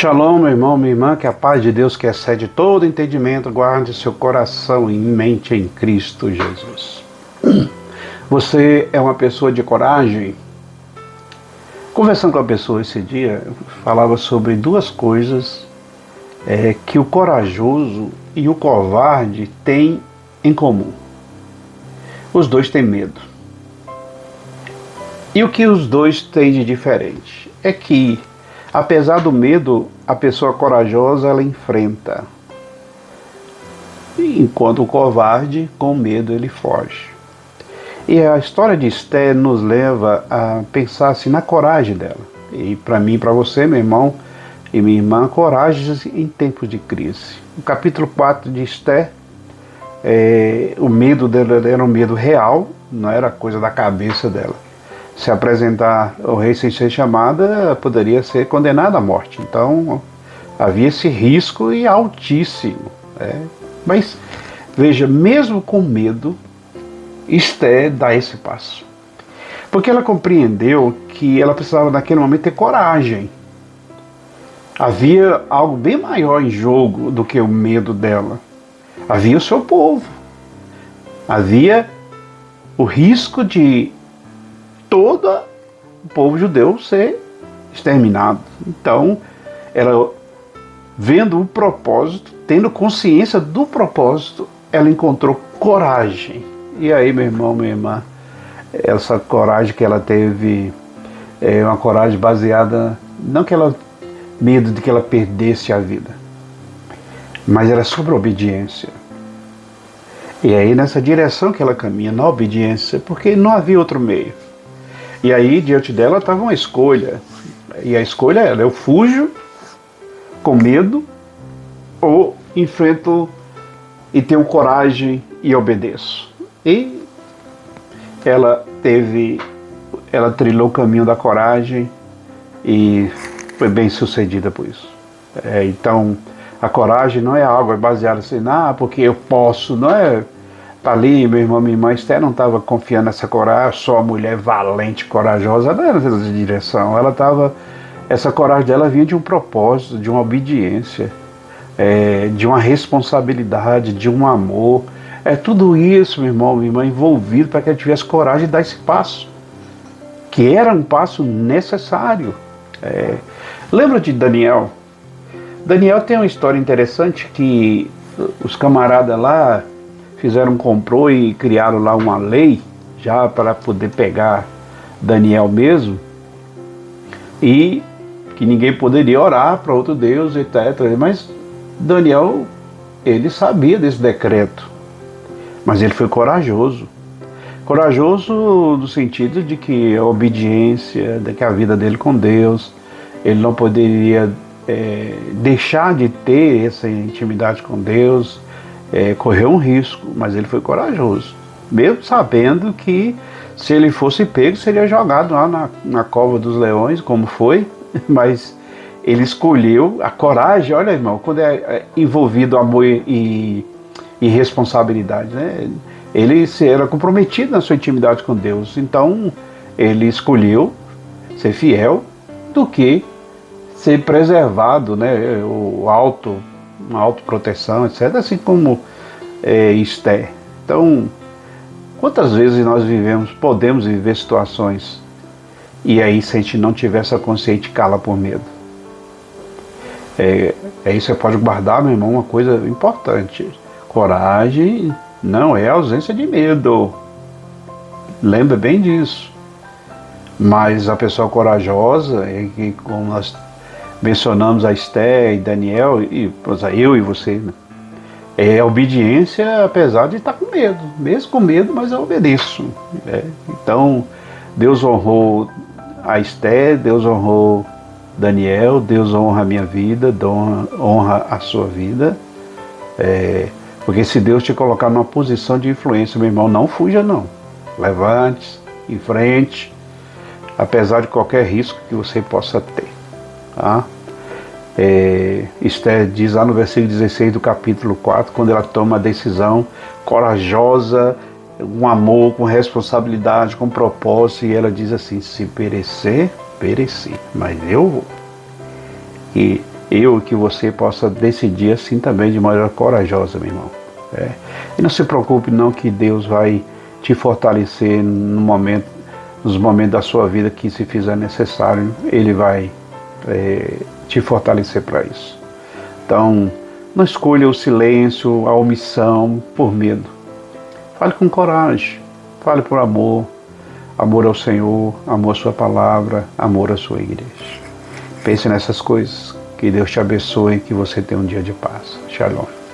Shalom, meu irmão, minha irmã, que a paz de Deus que excede todo entendimento guarde seu coração e mente em Cristo Jesus. Você é uma pessoa de coragem? Conversando com a pessoa esse dia, eu falava sobre duas coisas que o corajoso e o covarde têm em comum. Os dois têm medo. E o que os dois têm de diferente é que, apesar do medo, a pessoa corajosa ela enfrenta. Enquanto o covarde, com medo, ele foge. E a história de Esther nos leva a pensar assim, na coragem dela. E para mim e para você, meu irmão e minha irmã, coragem em tempos de crise. No capítulo 4 de Esther, o medo dela era um medo real, não era coisa da cabeça dela. Se apresentar ao rei sem ser chamada, poderia ser condenada à morte. Então, havia esse risco e altíssimo. Mas, veja, mesmo com medo, Esther dá esse passo. Porque ela compreendeu que ela precisava, naquele momento, ter coragem. Havia algo bem maior em jogo do que o medo dela. Havia o seu povo. Havia o risco de todo o povo judeu ser exterminado. Então, ela, vendo o propósito, tendo consciência do propósito, ela encontrou coragem. E aí, meu irmão, minha irmã, essa coragem que ela teve é uma coragem baseada, não que ela, medo de que ela perdesse a vida, mas era sobre a obediência. E aí, nessa direção que ela caminha, na obediência, porque não havia outro meio. E aí, diante dela, estava uma escolha. E a escolha era, eu fujo com medo ou enfrento e tenho coragem e obedeço. E ela trilhou o caminho da coragem e foi bem sucedida por isso. Então, a coragem não é algo baseado assim, porque eu posso, não é... Tá ali, meu irmão, minha irmã, Esther não estava confiando nessa coragem, só a mulher valente, corajosa, ela era nessa direção. Essa coragem dela vinha de um propósito, de uma obediência, de uma responsabilidade, de um amor. Tudo isso, meu irmão, minha irmã, envolvido para que ela tivesse coragem de dar esse passo, que era um passo necessário. Lembra de Daniel? Daniel tem uma história interessante que os camaradas lá fizeram um complô e criaram lá uma lei já para poder pegar Daniel mesmo, e que ninguém poderia orar para outro Deus, etc. Mas Daniel, ele sabia desse decreto, mas ele foi corajoso. Corajoso no sentido de que a obediência, de que a vida dele com Deus, ele não poderia deixar de ter essa intimidade com Deus, correu um risco, mas ele foi corajoso, mesmo sabendo que se ele fosse pego, seria jogado lá na cova dos leões, como foi, mas ele escolheu a coragem. Olha, irmão, quando é envolvido amor e responsabilidade, né? Ele era comprometido na sua intimidade com Deus, então ele escolheu ser fiel do que ser preservado, né? Uma autoproteção, etc., assim como Esther. Então, quantas vezes nós podemos viver situações e aí, se a gente não tiver essa consciência, cala por medo? Aí você pode guardar, meu irmão, uma coisa importante: coragem não é ausência de medo, lembra bem disso. Mas a pessoa corajosa, que como nós mencionamos a Esther e Daniel, e eu e você, né? É obediência, apesar de estar com medo. Mesmo com medo, mas eu obedeço. Então, Deus honrou a Esther, Deus honrou Daniel, Deus honra a minha vida, honra a sua vida. Porque se Deus te colocar numa posição de influência, meu irmão, não fuja não. Levante-se, em frente, apesar de qualquer risco que você possa ter. Tá? Esther diz lá no versículo 16 do capítulo 4, quando ela toma a decisão corajosa, com amor, com responsabilidade, com propósito, e ela diz assim: se perecer, pereci, mas eu vou. E eu que você possa decidir assim também de maneira corajosa, meu irmão. E não se preocupe não que Deus vai te fortalecer nos momentos da sua vida que se fizer necessário, Ele vai te fortalecer para isso. Então, não escolha o silêncio, a omissão por medo. Fale com coragem, fale por amor, amor ao Senhor, amor à sua palavra, amor à sua igreja. Pense nessas coisas, que Deus te abençoe e que você tenha um dia de paz. Shalom.